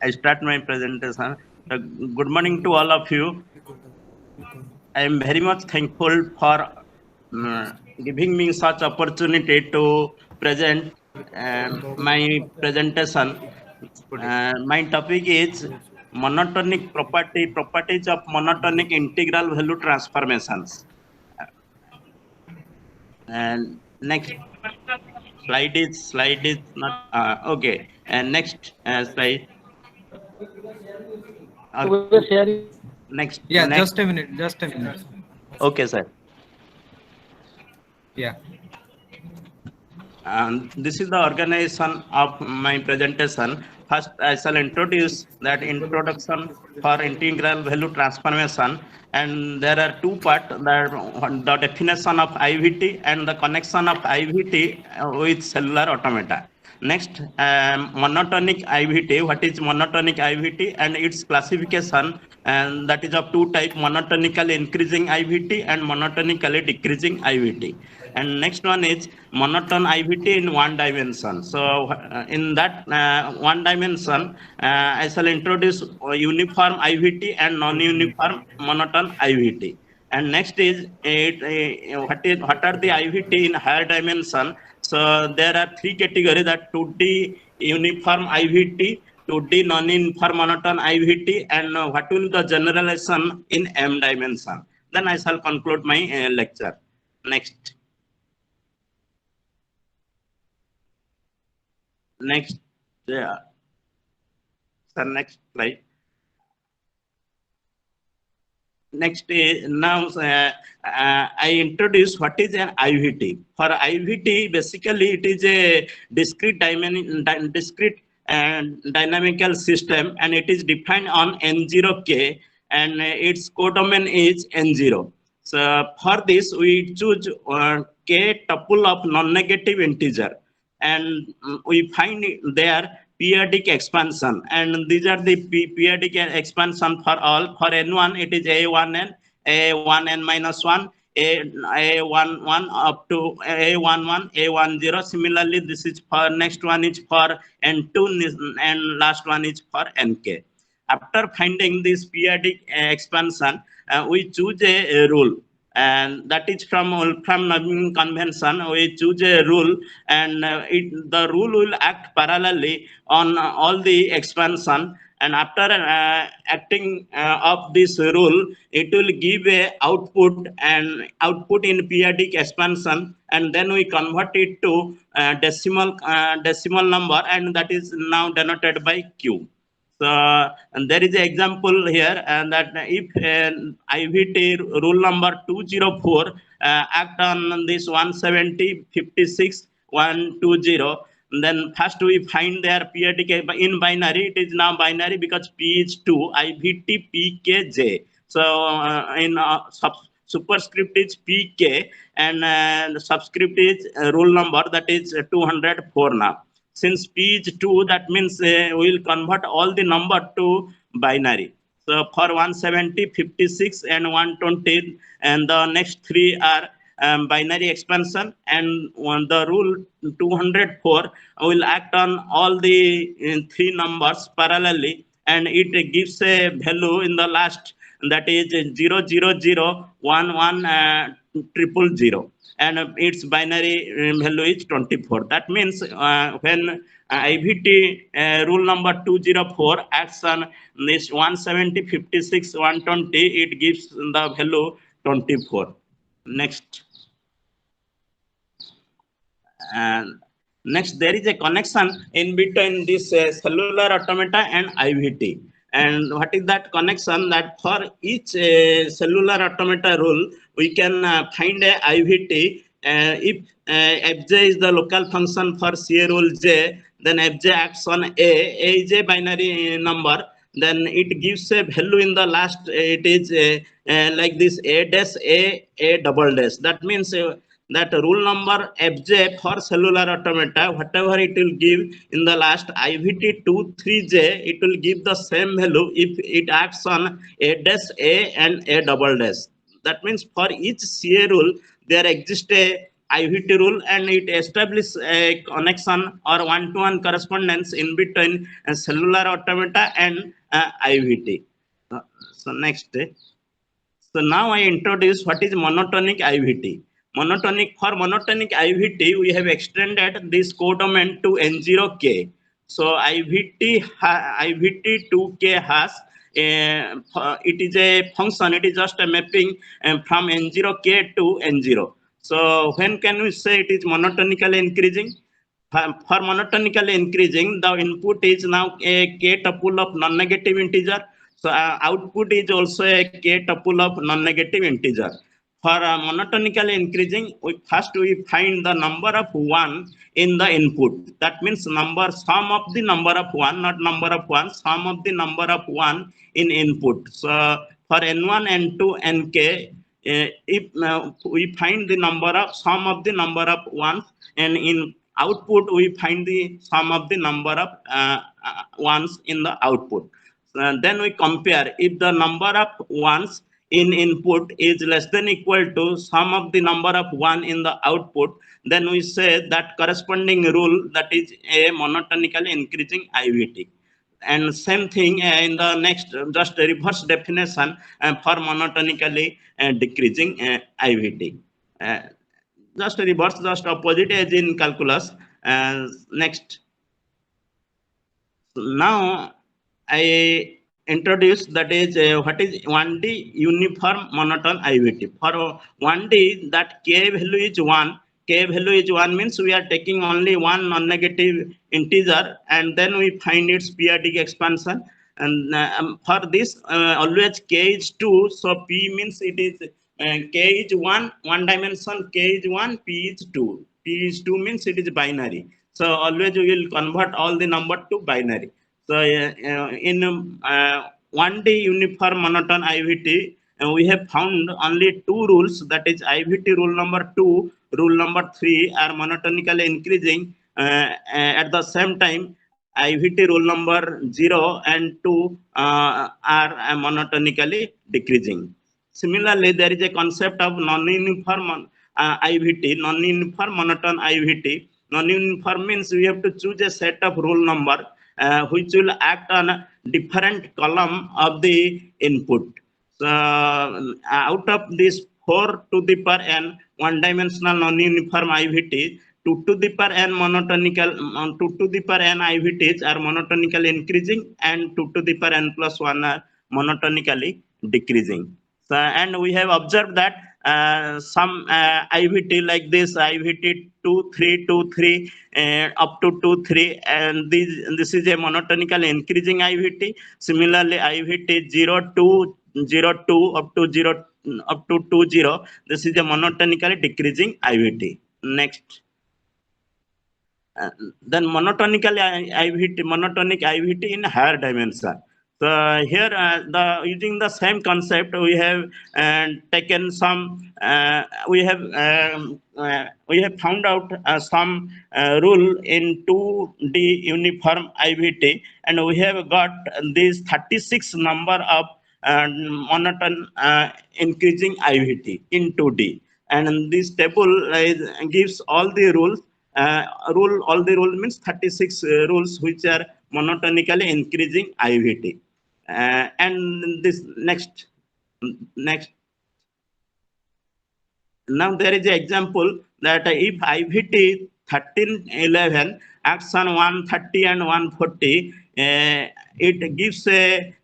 I start my presentation. Good morning to all of you. I am very much thankful for giving me such opportunity to present my presentation. My topic is monotonic properties of monotonic integral value transformations. And next slide is not okay. And next slide. Uh, So we're sharing. next. Yeah, just a minute, just a minute. Okay, sir. Yeah. This is the organization of my presentation. First, I shall introduce that introduction for integral value transformation, and there are two parts: the definition of IVT and the connection of IVT with cellular automata. Next, monotonic IVT. What is monotonic IVT and its classification? And that is of two types: monotonically increasing IVT and monotonically decreasing IVT. And next one is monotone IVT in one dimension. So in that one dimension, I shall introduce uniform IVT and non-uniform monotone IVT. And next is what are the IVT in higher dimension. So there are three categories: that 2D uniform IVT, 2D non-uniform monotone IVT, and what will the generalization in M dimension. Then I shall conclude my lecture. Next. Next, yeah. Sir, next slide. Next is now I introduce what is an IVT. For IVT, basically it is a discrete and dynamical system, and it is defined on N0K, and its codomain is N0. So for this, we choose K tuple of non-negative integer, and we find there periodic expansion, and these are the periodic expansion for all. For n1 it is a1n, a1n minus 1, a11 up to a11, a10. Similarly, this is for next one is for n2, and last one is for nk. After finding this periodic expansion, we choose a rule, and that is from Wolfram convention. We choose a rule, and the rule will act parallelly on all the expansion, and after acting of this rule, it will give a output, and output in periodic expansion, and then we convert it to decimal number, and that is now denoted by q. So, and there is an example here, and that if IVT rule number 204 act on this 170, 56, 120, then first we find their periodic in binary. It is now binary because P is 2, IVT PKJ. So in superscript is PK, and the subscript is rule number, that is 204 now. Since P is 2, that means we will convert all the number to binary. So for 170, 56, and 120, and the next three are binary expansion, and the rule 204 will act on all the three numbers parallelly, and it gives a value in the last, that is 00011 000, and its binary value is 24. That means when IVT rule number 204 acts on this 170, 56, 120, it gives the value 24. Next. And next, there is a connection in between this cellular automata and IVT. And what is that connection? That for each cellular automata rule, we can find a IVT. If fj is the local function for CA rule j, then fj acts on a is a binary number. Then it gives a value in the last. It is like this: a dash a double dash. That means that rule number fj for cellular automata, whatever it will give in the last IVT 23j, it will give the same value if it acts on a dash a and a double dash. That means for each CA rule, there exists a IVT rule, and it establishes a connection or one-to-one correspondence in between cellular automata and IVT. So next. So now I introduce what is monotonic IVT. For monotonic IVT, we have extended this codomain to N0K. So IVT2K has it is a function. It is just a mapping from N0K to N0. So when can we say it is monotonically increasing? For monotonically increasing, the input is now a k tuple of non-negative integer. So output is also a k tuple of non-negative integer. For monotonically increasing, we find the number of 1 in the input. That means sum of the number of 1, not number of 1, sum of the number of 1 in input. So for n1, n2, nk, if we find the sum of the number of 1s, and in output we find the sum of the number of ones in the output. Then we compare if the number of ones in input is less than equal to sum of the number of 1 in the output, then we say that corresponding rule, that is a monotonically increasing IVT. And same thing in the next, just a reverse definition for monotonically decreasing IVT. Just reverse, just opposite as in calculus. Next. Now I introduce, that is what is 1D uniform monotone IVT. For 1D, that k value is 1. K value is 1 means we are taking only one non-negative integer, and then we find its periodic expansion. And for this, always k is 2. So P means it is k is 1 dimension, k is 1, P is 2. P is 2 means it is binary. So always we will convert all the number to binary. So in 1D uniform monotone IVT, we have found only 2 rules, that is IVT rule number 2, rule number 3 are monotonically increasing. At the same time, IVT rule number 0 and 2 are monotonically decreasing. Similarly, there is a concept of non-uniform IVT, non-uniform monotone IVT. Non-uniform means we have to choose a set of rule number which will act on a different column of the input. So out of this 4 to the power n one-dimensional non-uniform IVT, 2 to the power n monotonical 2 to the power n IVTs are monotonically increasing, and 2 to the power n plus 1 are monotonically decreasing. So, and we have observed that some IVT like this, IVT 2, 3, 2, 3, up to 2, 3, and this is a monotonically increasing IVT. Similarly, IVT 0, 2, 0, 2, up to 2, 0, this is a monotonically decreasing IVT. Next. Then monotonic IVT in higher dimension. So here, using the same concept, we have taken some. We have found out some rule in 2D uniform IVT, and we have got these 36 number of monotone increasing IVT in 2D, and this table gives all the rules. All the rule means 36 rules which are monotonically increasing IVT. And this next. Now there is an example that if IVT 1311 acts on 130 and 140, it gives a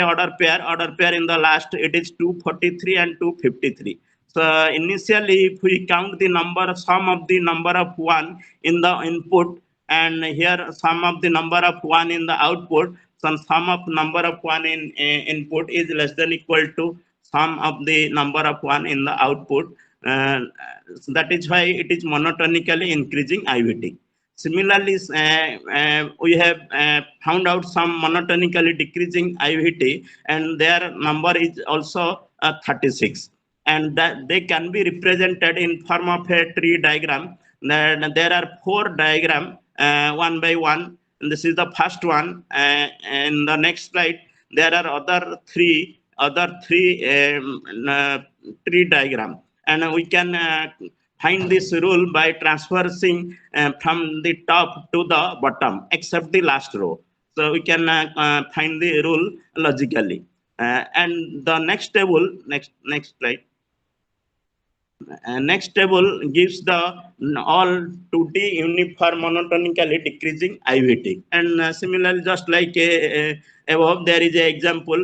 order pair in the last, it is 243 and 253. So initially, if we count the sum of the number of 1 in the input, and here sum of the number of 1 in the output, so sum of number of 1 in input is less than equal to sum of the number of 1 in the output. So that is why it is monotonically increasing IVT. Similarly, we have found out some monotonically decreasing IVT, and their number is also 36. And that they can be represented in form of a tree diagram. There are 4 diagrams, one by one. And this is the first one. And the next slide, there are other three tree diagram. and we can find this rule by transversing from the top to the bottom, except the last row. So we can find the rule logically. And the next table, next slide. Next table gives the all 2D uniform monotonically decreasing IVT, and similarly, just like above, there is an example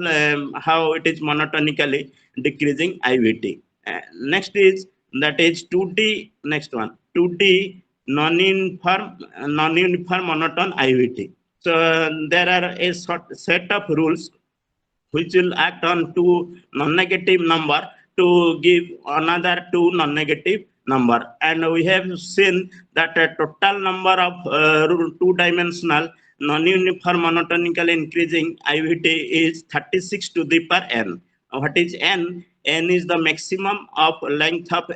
how it is monotonically decreasing IVT. Next is that is 2D. Next one, 2D non-uniform monotone IVT. So there are a set of rules which will act on two non-negative number to give another two non-negative number, and we have seen that a total number of two-dimensional non-uniform monotonically increasing IVT is 36 to the power n. What is n? N is the maximum of length of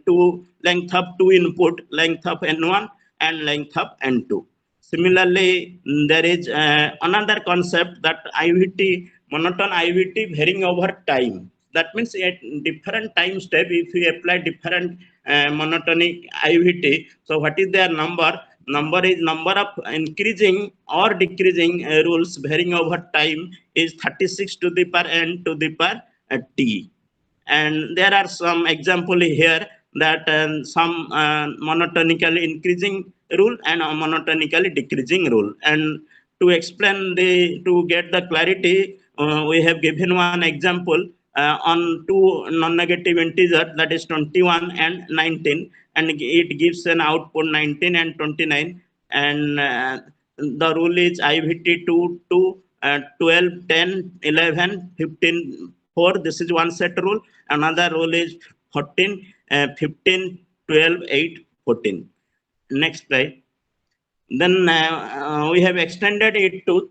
two input, length of n1 and length of n2. Similarly, there is another concept that IVT, monotone IVT varying over time. That means at different time step, if we apply different monotonic IVT, so what is their number? Number is number of increasing or decreasing rules varying over time is 36 to the power n to the power t. And there are some example here that some monotonically increasing rule and monotonically decreasing rule. And to explain to get the clarity, we have given one example on two non-negative integers, that is 21 and 19, and it gives an output 19 and 29, and the rule is IVT 2 to 12, 10, 11, 15, 4. This is one set rule. Another rule is 14, 15, 12, 8, 14. Next slide. Then we have extended it to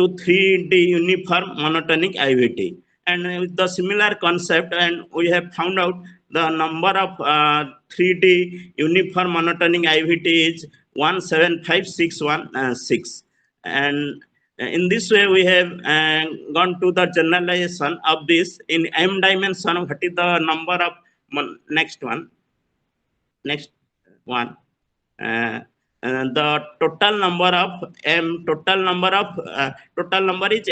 3D uniform monotonic IVT, and with the similar concept, and we have found out the number of 3D uniform monotonic IVT is 175616, and in this way we have gone to the generalization of this in m dimension. What is the number of next one? The total number of total number is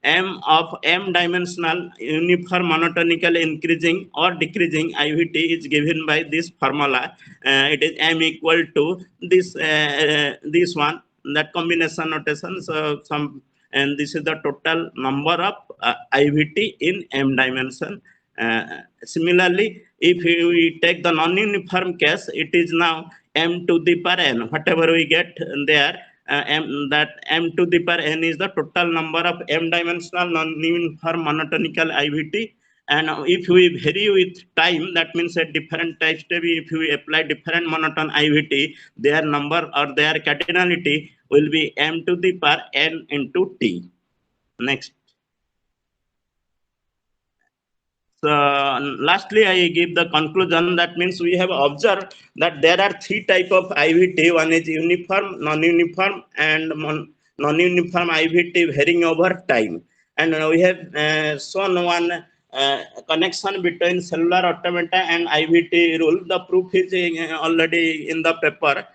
m of m dimensional uniform monotonically increasing or decreasing IVT is given by this formula. It is m equal to this one, that combination notation. So and this is the total number of IVT in m dimension. Similarly, if we take the non-uniform case, it is now m to the power n. Whatever we get there, that m to the power n is the total number of m-dimensional non-uniform monotonical IVT. And if we vary with time, that means at different time step, if we apply different monotone IVT, their number or their cardinality will be m to the power n into t. Next. So lastly, I give the conclusion. That means we have observed that there are three types of IVT. One is uniform, non-uniform, and non-uniform IVT varying over time. And we have shown one connection between cellular automata and IVT rule. The proof is already in the paper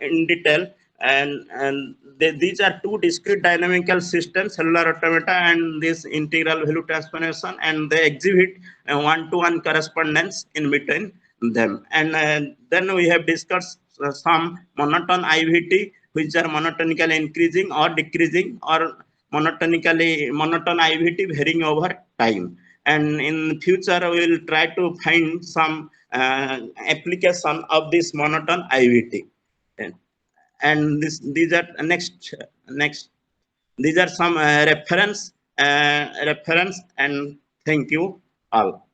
in detail. And these are two discrete dynamical systems, cellular automata and this integral value transformation, and they exhibit one-to-one correspondence in between them. And then we have discussed some monotone IVT, which are monotonically increasing or decreasing, or monotone IVT varying over time. And in future, we will try to find some application of this monotone IVT. And these are next these are some reference, and thank you all.